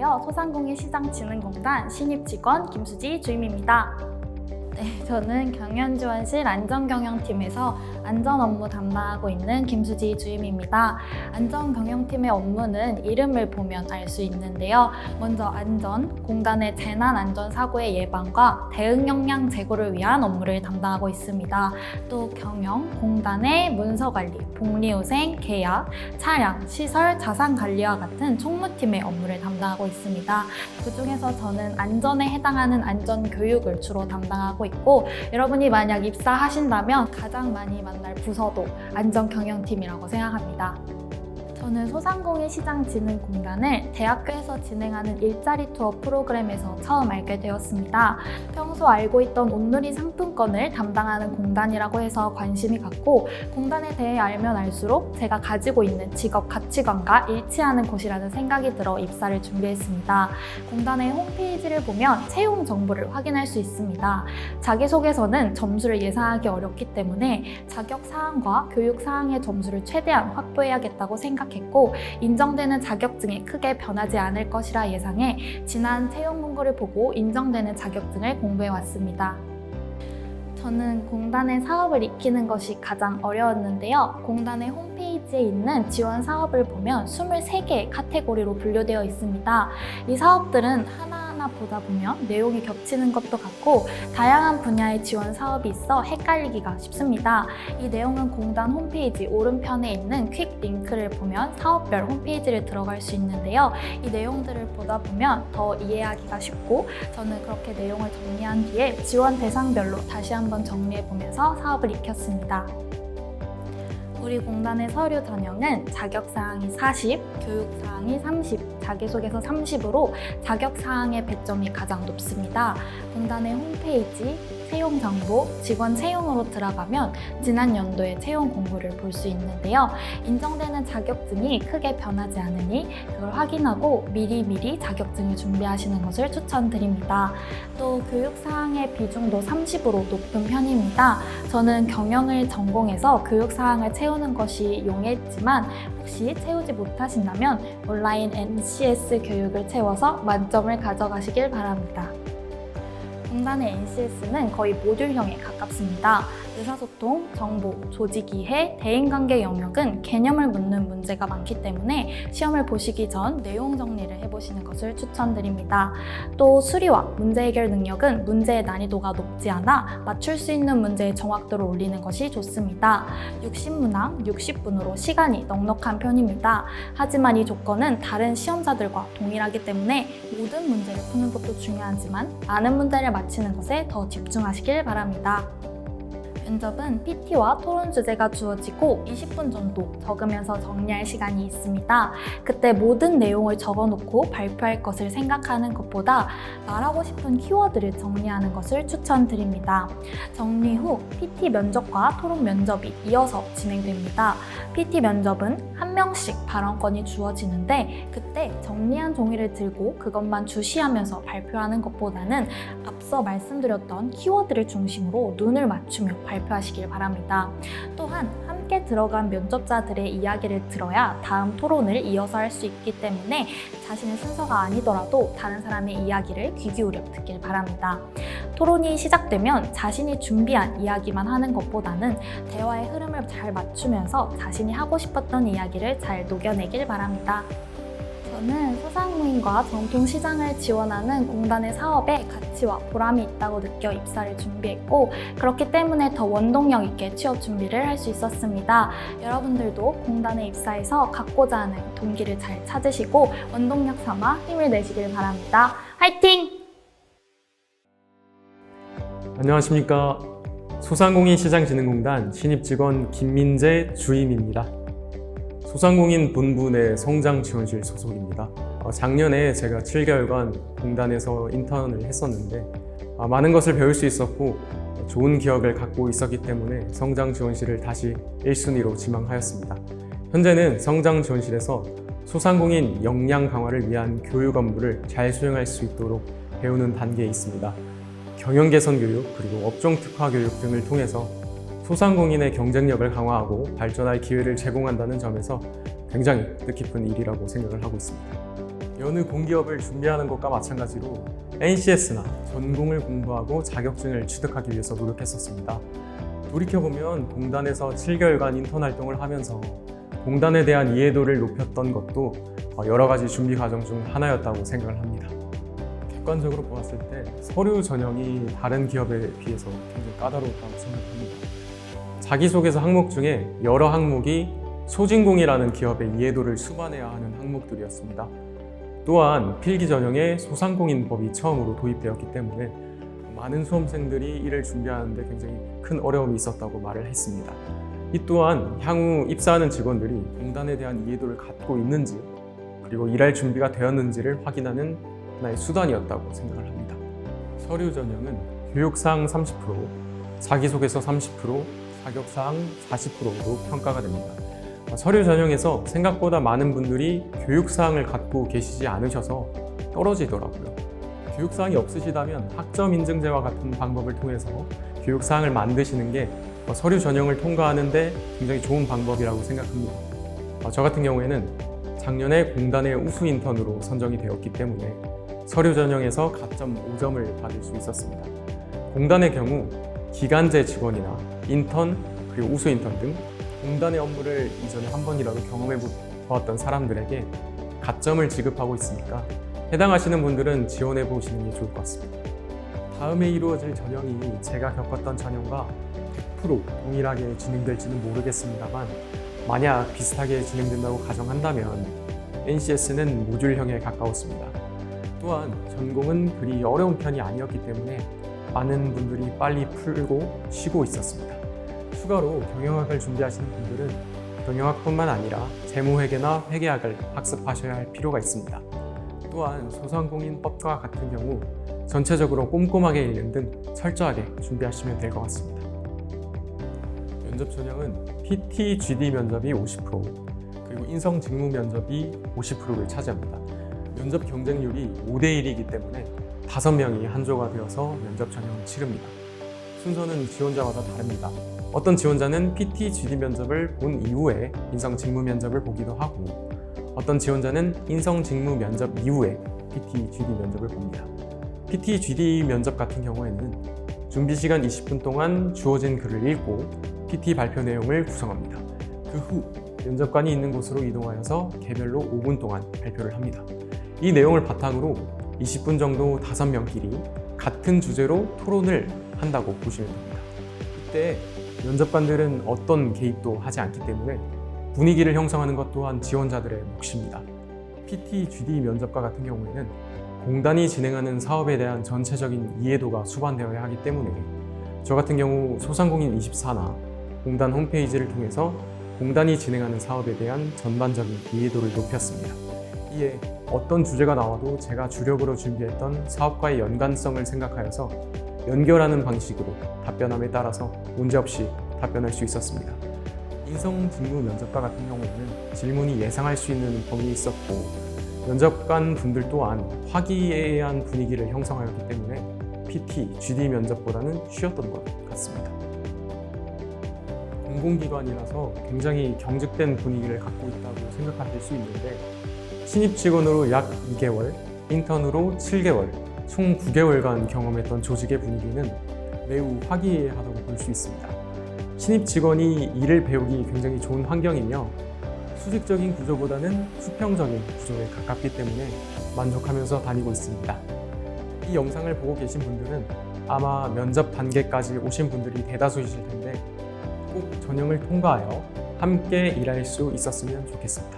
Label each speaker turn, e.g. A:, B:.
A: 안녕하세요. 소상공인시장진흥공단 신입직원 김수지 주임입니다. 네, 저는 경연지원실 안전경영팀에서 안전 업무 담당하고 있는 김수지 주임입니다. 안전경영팀의 업무는 이름을 보면 알 수 있는데요. 먼저 안전, 공단의 재난안전사고의 예방과 대응 역량 제고를 위한 업무를 담당하고 있습니다. 또 경영, 공단의 문서관리, 복리후생, 계약, 차량, 시설, 자산관리와 같은 총무팀의 업무를 담당하고 있습니다. 그중에서 저는 안전에 해당하는 안전교육을 주로 담당하고 있고, 여러분이 만약 입사하신다면 가장 많이 만날 부서도 안전경영팀이라고 생각합니다. 저는 소상공인시장진흥공단을 대학교에서 진행하는 일자리 투어 프로그램에서 처음 알게 되었습니다. 평소 알고 있던 온누리 상품권을 담당하는 공단이라고 해서 관심이 갔고, 공단에 대해 알면 알수록 제가 가지고 있는 직업 가치관과 일치하는 곳이라는 생각이 들어 입사를 준비했습니다. 공단의 홈페이지를 보면 채용 정보를 확인할 수 있습니다. 자기소개서는 점수를 예상하기 어렵기 때문에 자격사항과 교육사항의 점수를 최대한 확보해야겠다고 생각했고, 인정되는 자격증이 크게 변하지 않을 것이라 예상해 지난 채용 공고를 보고 인정되는 자격증을 공부해 왔습니다. 저는 공단의 사업을 익히는 것이 가장 어려웠는데요. 공단의 홈페이지에 있는 지원 사업을 보면 23개의 카테고리로 분류되어 있습니다. 이 사업들은 하나하나 보다 보면 내용이 겹치는 것도 같고 다양한 분야의 지원 사업이 있어 헷갈리기가 쉽습니다. 이 내용은 공단 홈페이지 오른편에 있는 퀵 링크를 보면 사업별 홈페이지를 들어갈 수 있는데요. 이 내용들을 보다 보면 더 이해하기가 쉽고, 저는 그렇게 내용을 정리한 뒤에 지원 대상별로 다시 한번 정리해보면서 사업을 익혔습니다. 우리 공단의 서류 전형은 자격사항이 40, 교육사항이 30, 자기소개서 30으로 자격사항의 배점이 가장 높습니다. 공단의 홈페이지, 채용정보, 직원 채용으로 들어가면 지난 연도의 채용 공고를 볼 수 있는데요. 인정되는 자격증이 크게 변하지 않으니 그걸 확인하고 미리미리 자격증을 준비하시는 것을 추천드립니다. 또 교육사항의 비중도 30으로 높은 편입니다. 저는 경영을 전공해서 교육사항을 채우는 것이 용이했지만 혹시 채우지 못하신다면 온라인 NCS 교육을 채워서 만점을 가져가시길 바랍니다. 공단의 NCS는 거의 모듈형에 가깝습니다. 의사소통, 정보, 조직이해, 대인관계 영역은 개념을 묻는 문제가 많기 때문에 시험을 보시기 전 내용 정리를 해보시는 것을 추천드립니다. 또 수리와 문제 해결 능력은 문제의 난이도가 높지 않아 맞출 수 있는 문제의 정확도를 올리는 것이 좋습니다. 60문항 60분으로 시간이 넉넉한 편입니다. 하지만 이 조건은 다른 시험자들과 동일하기 때문에 모든 문제를 푸는 것도 중요하지만 많은 문제를 맞히는 것에 더 집중하시길 바랍니다. 면접은 PT와 토론 주제가 주어지고 20분 정도 적으면서 정리할 시간이 있습니다. 그때 모든 내용을 적어놓고 발표할 것을 생각하는 것보다 말하고 싶은 키워드를 정리하는 것을 추천드립니다. 정리 후 PT 면접과 토론 면접이 이어서 진행됩니다. PT 면접은 한 명씩 발언권이 주어지는데 그때 정리한 종이를 들고 그것만 주시하면서 발표하는 것보다는 앞서 말씀드렸던 키워드를 중심으로 눈을 맞추며 발표하시길 바랍니다. 또한 함께 들어간 면접자들의 이야기를 들어야 다음 토론을 이어서 할 수 있기 때문에 자신의 순서가 아니더라도 다른 사람의 이야기를 귀 기울여 듣길 바랍니다. 토론이 시작되면 자신이 준비한 이야기만 하는 것보다는 대화의 흐름을 잘 맞추면서 자신이 하고 싶었던 이야기를 잘 녹여내길 바랍니다. 저는 소상공인과 전통시장을 지원하는 공단의 사업에 가치와 보람이 있다고 느껴 입사를 준비했고, 그렇기 때문에 더 원동력 있게 취업 준비를 할 수 있었습니다. 여러분들도 공단에 입사해서 갖고자 하는 동기를 잘 찾으시고 원동력 삼아 힘을 내시길 바랍니다. 화이팅!
B: 안녕하십니까. 소상공인시장진흥공단 신입직원 김민재 주임입니다. 소상공인 본부 내 성장지원실 소속입니다. 작년에 제가 7개월간 공단에서 인턴을 했었는데 많은 것을 배울 수 있었고 좋은 기억을 갖고 있었기 때문에 성장지원실을 다시 1순위로 지망하였습니다. 현재는 성장지원실에서 소상공인 역량 강화를 위한 교육 업무를 잘 수행할 수 있도록 배우는 단계에 있습니다. 경영 개선 교육 그리고 업종 특화 교육 등을 통해서 소상공인의 경쟁력을 강화하고 발전할 기회를 제공한다는 점에서 굉장히 뜻깊은 일이라고 생각을 하고 있습니다. 여느 공기업을 준비하는 것과 마찬가지로 NCS나 전공을 공부하고 자격증을 취득하기 위해서 노력했었습니다. 돌이켜보면 공단에서 7개월간 인턴 활동을 하면서 공단에 대한 이해도를 높였던 것도 여러 가지 준비 과정 중 하나였다고 생각을 합니다. 객관적으로 보았을 때 서류 전형이 다른 기업에 비해서 굉장히 까다로웠다고 생각합니다. 자기소개서 항목 중에 여러 항목이 소진공이라는 기업의 이해도를 수반해야 하는 항목들이었습니다. 또한 필기 전형에 소상공인법이 처음으로 도입되었기 때문에 많은 수험생들이 이를 준비하는데 굉장히 큰 어려움이 있었다고 말을 했습니다. 이 또한 향후 입사하는 직원들이 공단에 대한 이해도를 갖고 있는지 그리고 일할 준비가 되었는지를 확인하는 하나의 수단이었다고 생각을 합니다. 서류 전형은 교육사항 30%, 자기소개서 30%, 자격사항 40%로 평가가 됩니다. 서류 전형에서 생각보다 많은 분들이 교육사항을 갖고 계시지 않으셔서 떨어지더라고요. 교육사항이 없으시다면 학점 인증제와 같은 방법을 통해서 교육사항을 만드시는 게 서류 전형을 통과하는데 굉장히 좋은 방법이라고 생각합니다. 저 같은 경우에는 작년에 공단의 우수 인턴으로 선정이 되었기 때문에 서류 전형에서 가점 5점을 받을 수 있었습니다. 공단의 경우 기간제 직원이나 인턴 그리고 우수 인턴 등 공단의 업무를 이전에 한 번이라도 경험해 보았던 사람들에게 가점을 지급하고 있으니까 해당하시는 분들은 지원해 보시는 게 좋을 것 같습니다. 다음에 이루어질 전형이 제가 겪었던 전형과 100% 동일하게 진행될지는 모르겠습니다만 만약 비슷하게 진행된다고 가정한다면 NCS는 모듈형에 가까웠습니다. 또한 전공은 그리 어려운 편이 아니었기 때문에 많은 분들이 빨리 풀고 쉬고 있었습니다. 추가로 경영학을 준비하시는 분들은 경영학뿐만 아니라 재무회계나 회계학을 학습하셔야 할 필요가 있습니다. 또한 소상공인법과 같은 경우 전체적으로 꼼꼼하게 읽는 등 철저하게 준비하시면 될 것 같습니다. 면접 전형은 PT, GD 면접이 50%, 그리고 인성 직무 면접이 50%를 차지합니다. 면접 경쟁률이 5대1이기 때문에 5명이 한 조가 되어서 면접 전형을 치릅니다. 순서는 지원자마다 다릅니다. 어떤 지원자는 PT, GD 면접을 본 이후에 인성 직무 면접을 보기도 하고 어떤 지원자는 인성 직무 면접 이후에 PT, GD 면접을 봅니다. PT, GD 면접 같은 경우에는 준비 시간 20분 동안 주어진 글을 읽고 PT 발표 내용을 구성합니다. 그 후 면접관이 있는 곳으로 이동하여서 개별로 5분 동안 발표를 합니다. 이 내용을 바탕으로 20분 정도 5명끼리 같은 주제로 토론을 한다고 보시면 됩니다. 이때 면접관들은 어떤 개입도 하지 않기 때문에 분위기를 형성하는 것 또한 지원자들의 몫입니다. PT, GD 면접과 같은 경우에는 공단이 진행하는 사업에 대한 전체적인 이해도가 수반되어야 하기 때문에 저 같은 경우 소상공인 24나 공단 홈페이지를 통해서 공단이 진행하는 사업에 대한 전반적인 이해도를 높였습니다. 이에 어떤 주제가 나와도 제가 주력으로 준비했던 사업과의 연관성을 생각하여서 연결하는 방식으로 답변함에 따라서 문제없이 답변할 수 있었습니다. 인성 직무 면접과 같은 경우에는 질문이 예상할 수 있는 범위에 있었고 면접관 분들 또한 화기애애한 분위기를 형성하였기 때문에 PT, GD 면접보다는 쉬웠던 것 같습니다. 공공기관이라서 굉장히 경직된 분위기를 갖고 있다고 생각하실 수 있는데 신입 직원으로 약 2개월, 인턴으로 7개월, 총 9개월간 경험했던 조직의 분위기는 매우 화기애애하다고 볼 수 있습니다. 신입 직원이 일을 배우기 굉장히 좋은 환경이며 수직적인 구조보다는 수평적인 구조에 가깝기 때문에 만족하면서 다니고 있습니다. 이 영상을 보고 계신 분들은 아마 면접 단계까지 오신 분들이 대다수이실 텐데 꼭 전형을 통과하여 함께 일할 수 있었으면 좋겠습니다.